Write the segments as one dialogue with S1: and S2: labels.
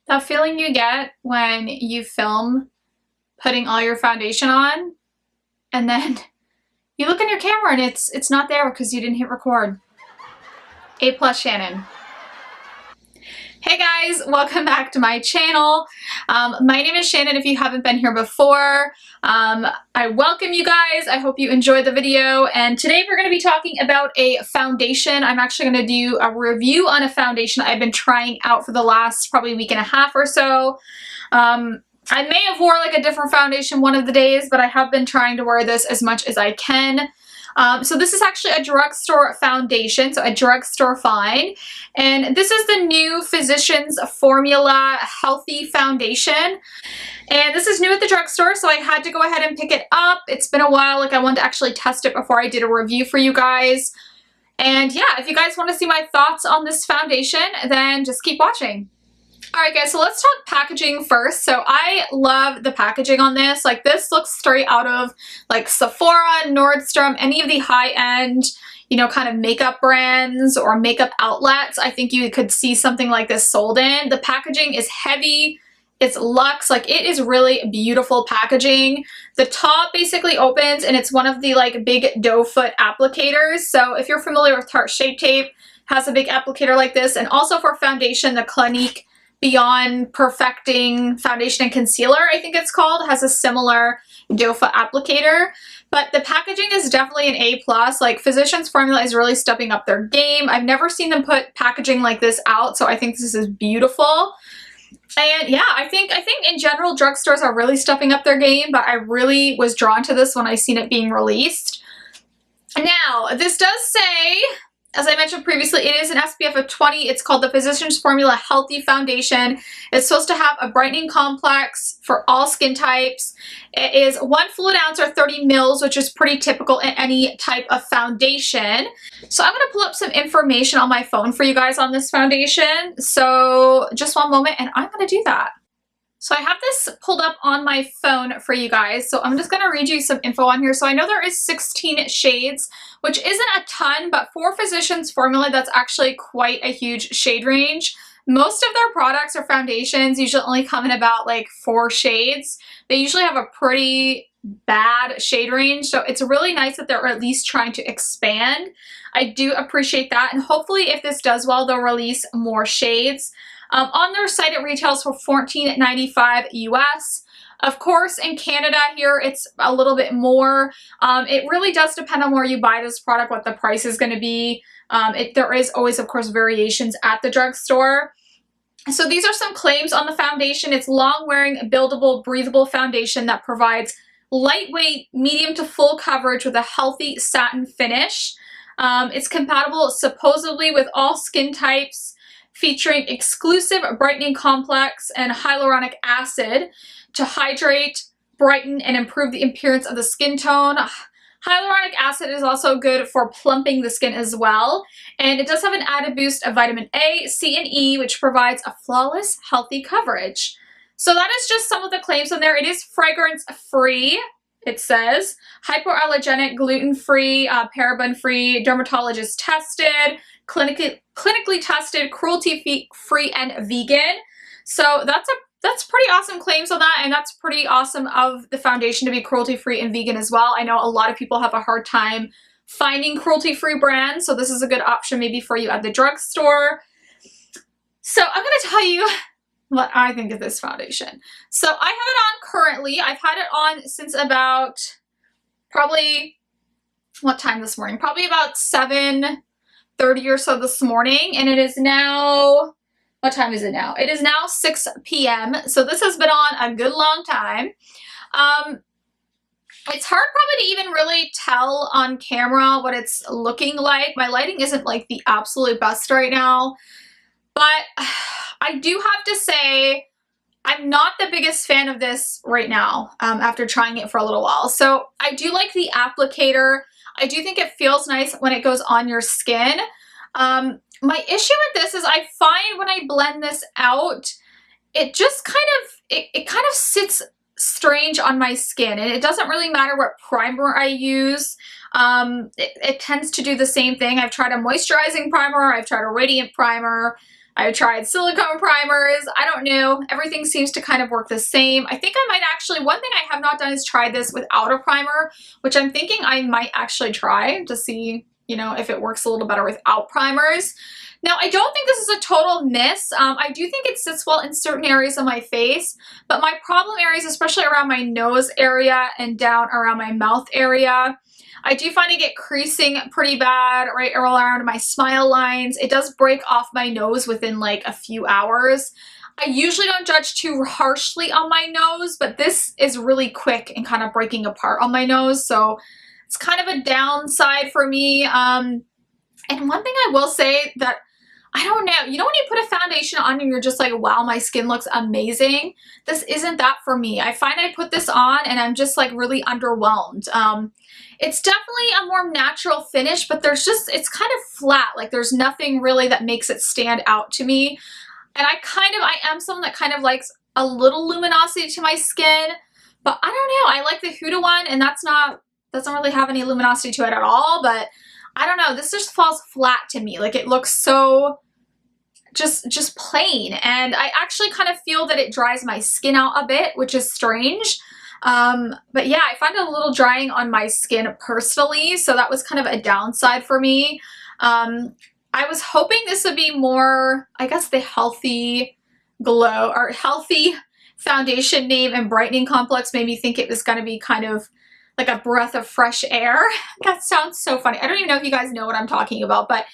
S1: That feeling you get when you film putting all your foundation on and then you look in your camera and it's not there because you didn't hit record. A plus Shannon. Hey guys, welcome back to my channel. My name is Shannon if you haven't been here before. I welcome you guys. I hope you enjoyed the video, and today we're going to be talking about a foundation. I'm actually going to do a review on a foundation I've been trying out for the last probably week and a half or so. I may have wore like a different foundation one of the days, but I have been trying to wear this as much as I can. So this is actually a drugstore foundation, so a drugstore find. And this is the new Physicians Formula Healthy Foundation. And this is new at the drugstore, so I had to go ahead and pick it up. It's been a while, like I wanted to actually test it before I did a review for you guys. And yeah, if you guys want to see my thoughts on this foundation, then just keep watching. Alright guys, so let's talk packaging first. So I love the packaging on this. Like this looks straight out of like Sephora, Nordstrom, any of the high-end, you know, kind of makeup brands or makeup outlets. I think you could see something like this sold in. The packaging is heavy. It's luxe. Like it is really beautiful packaging. The top basically opens and it's one of the like big doe foot applicators. So if you're familiar with Tarte Shape Tape, has a big applicator like this. And also for foundation, the Clinique Beyond Perfecting Foundation and Concealer, I think it's called, has a similar doe foot applicator. But the packaging is definitely an A+. Like Physicians Formula is really stepping up their game. I've never seen them put packaging like this out, so I think this is beautiful. And yeah, I think in general drugstores are really stepping up their game, but I really was drawn to this when I seen it being released. Now, this does say, as I mentioned previously, it is an SPF of 20. It's called the Physicians Formula Healthy Foundation. It's supposed to have a brightening complex for all skin types. It is 1 fluid ounce or 30 mils, which is pretty typical in any type of foundation. So I'm going to pull up some information on my phone for you guys on this foundation. So just one moment and I'm going to do that. So I have this pulled up on my phone for you guys. So I'm just going to read you some info on here. So I know there is 16 shades, which isn't a ton, but for Physicians Formula, that's actually quite a huge shade range. Most of their products or foundations usually only come in about like 4 shades. They usually have a pretty bad shade range. So it's really nice that they're at least trying to expand. I do appreciate that. And hopefully if this does well, they'll release more shades. On their site, it retails for $14.95 US. Of course, in Canada here, it's a little bit more. It really does depend on where you buy this product, what the price is going to be. There is always, of course, variations at the drugstore. So these are some claims on the foundation. It's long-wearing, buildable, breathable foundation that provides lightweight, medium to full coverage with a healthy satin finish. It's compatible supposedly with all skin types, featuring exclusive brightening complex and hyaluronic acid to hydrate, brighten, and improve the appearance of the skin tone. Hyaluronic acid is also good for plumping the skin as well. And it does have an added boost of vitamin A, C, and E, which provides a flawless, healthy coverage. So that is just some of the claims on there. It is fragrance-free. It says hypoallergenic, gluten-free, paraben-free, dermatologist tested, clinically tested, cruelty-free, and vegan. So that's pretty awesome claims on that, and that's pretty awesome of the foundation to be cruelty-free and vegan as well. I know a lot of people have a hard time finding cruelty-free brands, so this is a good option maybe for you at the drugstore. So I'm going to tell you what I think of this foundation. So I have it on currently. I've had it on since about probably, what time this morning? Probably about 7:30 or so this morning, and it is now, what time is it now? It is now 6 p.m. So this has been on a good long time. It's hard probably to even really tell on camera what it's looking like. My lighting isn't like the absolute best right now, but I do have to say I'm not the biggest fan of this right now after trying it for a little while. So I do like the applicator. I do think it feels nice when it goes on your skin. My issue with this is I find when I blend this out, it just kind of sits strange on my skin, and it doesn't really matter what primer I use. It tends to do the same thing. I've tried a moisturizing primer, I've tried a radiant primer, I've tried silicone primers. I don't know. Everything seems to kind of work the same. I think I might actually, one thing I have not done is try this without a primer, which I'm thinking I might actually try to see, you know, if it works a little better without primers. Now, I don't think this is a total miss. I do think it sits well in certain areas of my face, but my problem areas, especially around my nose area and down around my mouth area, I do find I get creasing pretty bad right around my smile lines. It does break off my nose within like a few hours. I usually don't judge too harshly on my nose, but this is really quick and kind of breaking apart on my nose, so it's kind of a downside for me. And one thing I will say that, I don't know, you know when you put a foundation on and you're just like, wow, my skin looks amazing? This isn't that for me. I find I put this on and I'm just like really underwhelmed. It's definitely a more natural finish, but there's just, it's kind of flat. Like there's nothing really that makes it stand out to me. And I am someone that kind of likes a little luminosity to my skin, but I don't know. I like the Huda one, and doesn't really have any luminosity to it at all, but I don't know, this just falls flat to me. Like it looks so just plain, and I actually kind of feel that it dries my skin out a bit, which is strange. But yeah, I find it a little drying on my skin personally, so that was kind of a downside for me. I was hoping this would be more, I guess, the Healthy Glow or Healthy Foundation name and Brightening Complex made me think it was going to be kind of like a breath of fresh air. That sounds so funny. I don't even know if you guys know what I'm talking about, but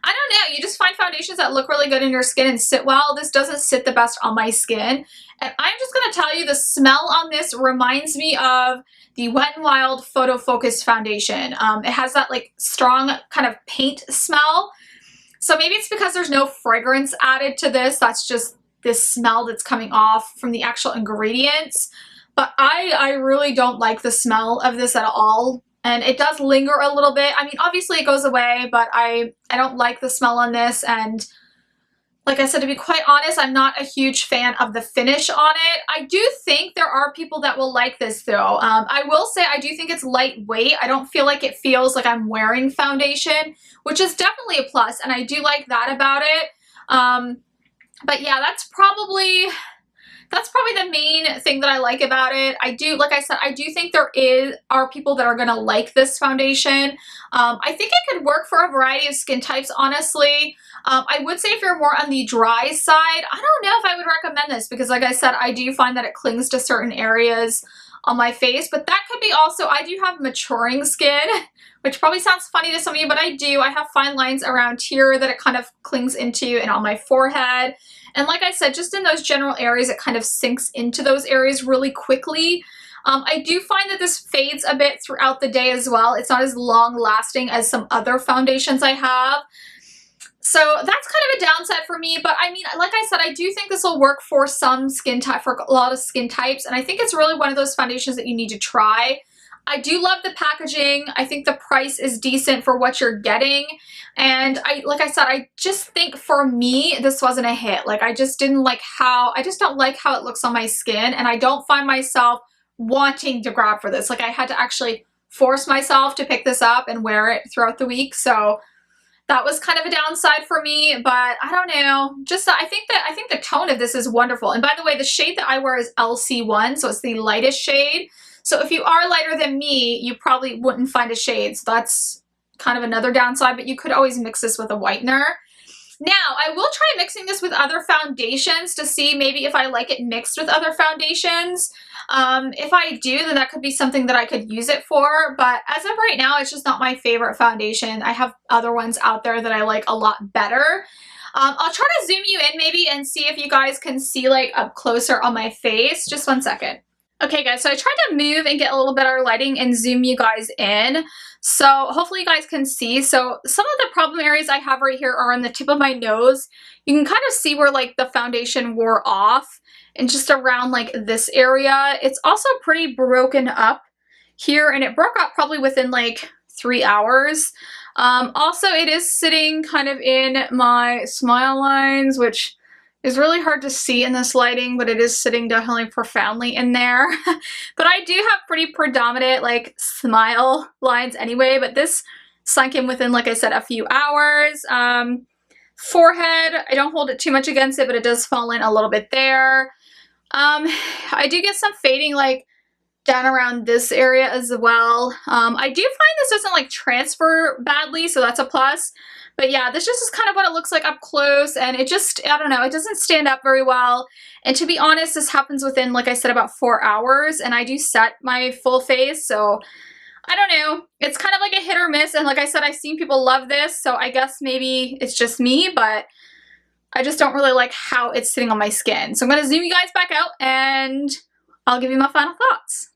S1: I don't know. You just find foundations that look really good in your skin and sit well. This doesn't sit the best on my skin. And I'm just going to tell you, the smell on this reminds me of the Wet n Wild Photo Focus Foundation. It has that like strong kind of paint smell. So maybe it's because there's no fragrance added to this. That's just this smell that's coming off from the actual ingredients. But I really don't like the smell of this at all. And it does linger a little bit. I mean, obviously it goes away, but I don't like the smell on this. And like I said, to be quite honest, I'm not a huge fan of the finish on it. I do think there are people that will like this though. I will say I do think it's lightweight. I don't feel like it feels like I'm wearing foundation, which is definitely a plus. And I do like that about it. But yeah, that's probably the main thing that I like about it. I do, like I said, I do think there are people that are going to like this foundation. I think it could work for a variety of skin types, honestly. I would say if you're more on the dry side, I don't know if I would recommend this because like I said, I do find that it clings to certain areas on my face, but that could be also, I do have maturing skin, which probably sounds funny to some of you, but I do. I have fine lines around here that it kind of clings into and on my forehead. And like I said, just in those general areas, it kind of sinks into those areas really quickly. I do find that this fades a bit throughout the day as well. It's not as long lasting as some other foundations I have. So that's kind of a downside for me. But I mean, like I said, I do think this will work for some skin type, for a lot of skin types. And I think it's really one of those foundations that you need to try. I do love the packaging. I think the price is decent for what you're getting. And like I said, I just think for me, this wasn't a hit. Like I just don't like how it looks on my skin. And I don't find myself wanting to grab for this. Like I had to actually force myself to pick this up and wear it throughout the week. So that was kind of a downside for me, but I don't know. Just I think the tone of this is wonderful. And by the way, the shade that I wear is LC1, so it's the lightest shade. So if you are lighter than me, you probably wouldn't find a shade. So that's kind of another downside, but you could always mix this with a whitener. Now, I will try mixing this with other foundations to see maybe if I like it mixed with other foundations. If I do, then that could be something that I could use it for. But as of right now, it's just not my favorite foundation. I have other ones out there that I like a lot better. I'll try to zoom you in maybe and see if you guys can see like up closer on my face. Just one second. Okay guys, so I tried to move and get a little better lighting and zoom you guys in. So hopefully you guys can see. So some of the problem areas I have right here are on the tip of my nose. You can kind of see where like the foundation wore off and just around like this area. It's also pretty broken up here, and it broke up probably within like 3 hours. Also, it is sitting kind of in my smile lines, which is really hard to see in this lighting, but it is sitting definitely profoundly in there. But I do have pretty predominant like smile lines anyway, but this sunk in within, like I said, a few hours. forehead. I don't hold it too much against it, but it does fall in a little bit there. I do get some fading like down around this area as well. I do find this doesn't like transfer badly, so that's a plus. But yeah, this just is kind of what it looks like up close, and it just, I don't know, it doesn't stand up very well. And to be honest, this happens within, like I said, about 4 hours, and I do set my full face, so I don't know. It's kind of like a hit or miss, and like I said, I've seen people love this, so I guess maybe it's just me, but I just don't really like how it's sitting on my skin. So I'm gonna zoom you guys back out, and I'll give you my final thoughts.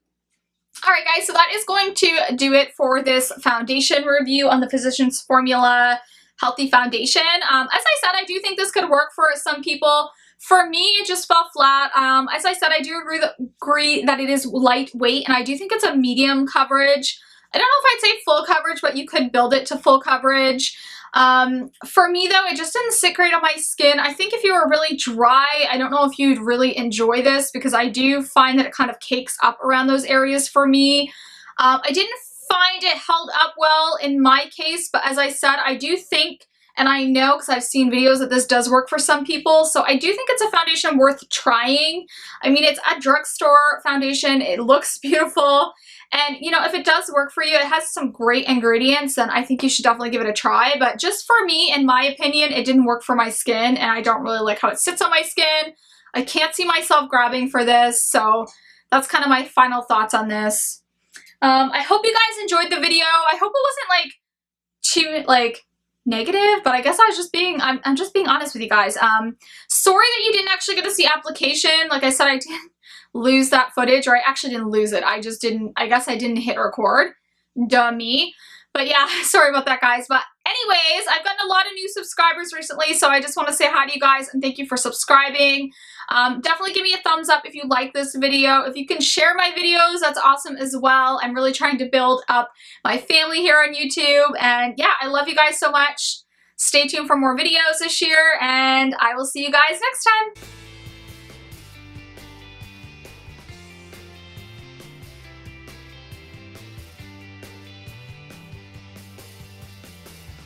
S1: Alright guys, so that is going to do it for this foundation review on the Physicians Formula Healthy Foundation. As I said, I do think this could work for some people. For me, it just fell flat. As I said, I do agree that it is lightweight, and I do think it's a medium coverage. I don't know if I'd say full coverage, but you could build it to full coverage. For me though, it just didn't sit great on my skin. I think if you were really dry, I don't know if you'd really enjoy this, because I do find that it kind of cakes up around those areas for me. I didn't find it held up well in my case, but as I said, I do think, and I know because I've seen videos, that this does work for some people, so I do think it's a foundation worth trying. I mean, it's a drugstore foundation, it looks beautiful, and you know, if it does work for you, it has some great ingredients, then I think you should definitely give it a try. But just for me, in my opinion, it didn't work for my skin, and I don't really like how it sits on my skin. I can't see myself grabbing for this, so that's kind of my final thoughts on this. I hope you guys enjoyed the video. I hope it wasn't like too like negative, but I guess I was just being, I'm just being honest with you guys. Sorry that you didn't actually get to see application. Like I said, I didn't lose that footage, or I actually didn't lose it. I just didn't, I guess I didn't hit record. Duh me. But yeah, sorry about that guys. But anyways, I've gotten a lot of new subscribers recently, so I just want to say hi to you guys and thank you for subscribing. Definitely give me a thumbs up if you like this video. If you can share my videos, that's awesome as well. I'm really trying to build up my family here on YouTube. And yeah, I love you guys so much. Stay tuned for more videos this year, and I will see you guys next time.